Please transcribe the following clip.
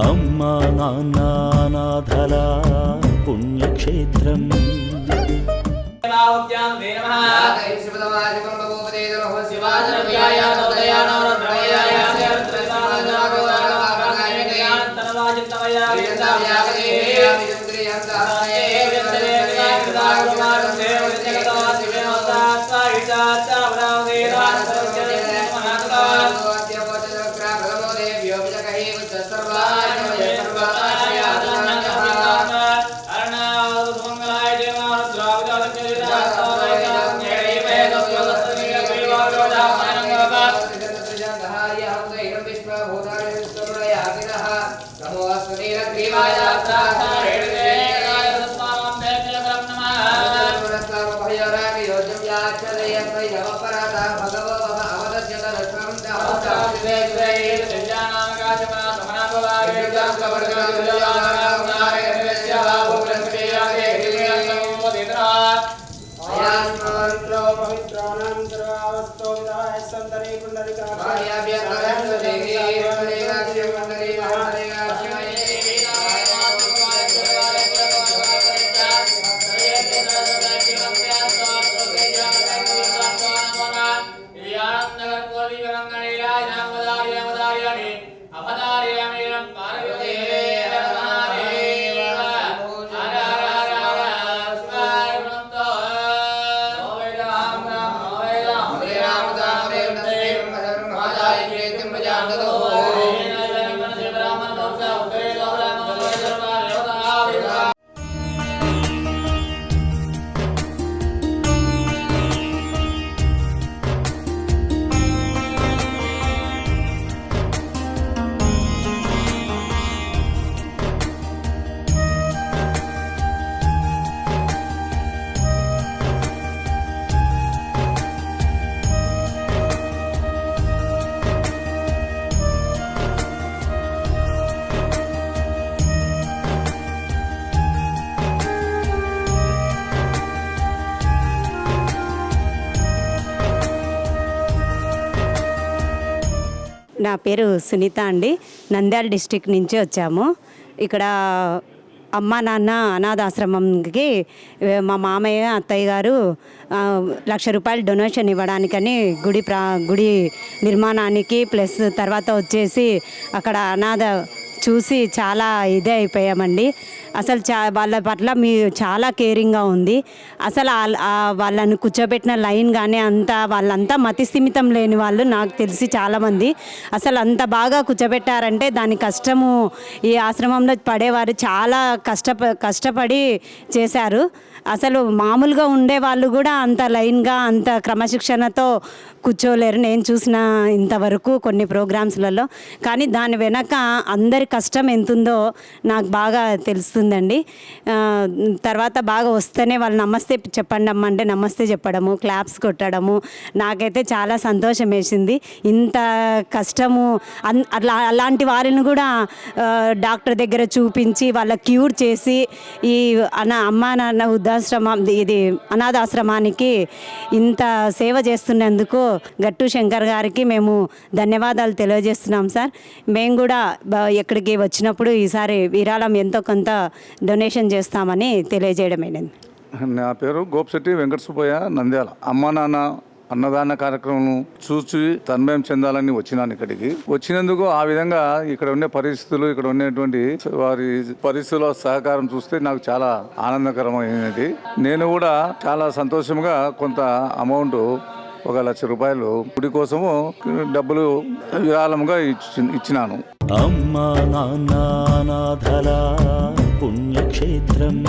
అమ్మా నాన్న అనాథల పుణ్యక్షేత్రం. నా పేరు సునీత అండి. నంద్యాల డిస్ట్రిక్ట్ నుంచి వచ్చాము. ఇక్కడ అమ్మ నాన్న అనాథాశ్రమంకి మా మామయ్య అత్తయ్య గారు 1,00,000 రూపాయలు డొనేషన్ ఇవ్వడానికని గుడి నిర్మాణానికి ప్లస్ తర్వాత వచ్చేసి అక్కడ అనాథ చూసి చాలా ఇదే అయిపోయామండి. అసలు వాళ్ళ పట్ల చాలా కేరింగ్గా ఉంది. అసలు వాళ్ళని కూర్చోబెట్టిన లైన్ కానీ వాళ్ళంతా మతి స్థిమితం లేని వాళ్ళు నాకు తెలిసి చాలామంది. అసలు అంత బాగా కూర్చోబెట్టారంటే దాని కష్టము ఈ ఆశ్రమంలో పడేవారు చాలా కష్టపడి చేశారు. అసలు మామూలుగా ఉండే వాళ్ళు కూడా అంత లైన్గా అంత క్రమశిక్షణతో కూర్చోలేరు నేను చూసిన ఇంతవరకు కొన్ని ప్రోగ్రామ్స్లలో. కానీ దాని వెనక అందరి కష్టం ఎంతుందో నాకు బాగా తెలుస్తుందండి. తర్వాత బాగా వస్తేనే వాళ్ళు నమస్తే చెప్పండి అమ్మ అంటే నమస్తే చెప్పడము, క్లాప్స్ కొట్టడము నాకైతే చాలా సంతోషం వేసింది. ఇంత కష్టము అలాంటి వారిని కూడా డాక్టర్ దగ్గర చూపించి వాళ్ళ క్యూర్ చేసి ఈ అమ్మ నాన్న ఇది అనాథాశ్రమానికి ఇంత సేవ చేస్తున్నందుకు గట్టు శంకర్ గారికి మేము ధన్యవాదాలు తెలియజేస్తున్నాం సార్. మేము కూడా ఎక్కడికి వచ్చినప్పుడు ఈసారి విరాళం ఎంతో కొంత డొనేషన్ చేస్తామని తెలియజేయడమేనండి. నా పేరు గోపిశెట్టి వెంకట సుబ్బయ్య, నంద్యాల. అమ్మా నాన్న అన్నదాన కార్యక్రమం చూసి తన్మయం చెందాలని వచ్చినాను. ఇక్కడికి వచ్చినందుకు ఆ విధంగా ఇక్కడ ఉండే పరిస్థితులు, ఇక్కడ ఉండేటువంటి వారి పరిస్థితుల సహకారం చూస్తే నాకు చాలా ఆనందకరమైనది. నేను కూడా చాలా సంతోషంగా కొంత అమౌంట్ 1,00,000 రూపాయలు గుడి కోసము డబ్బులు విరాళంగా ఇచ్చినాను. అమ్మా నాన్న అనాథల పుణ్యక్షేత్రం.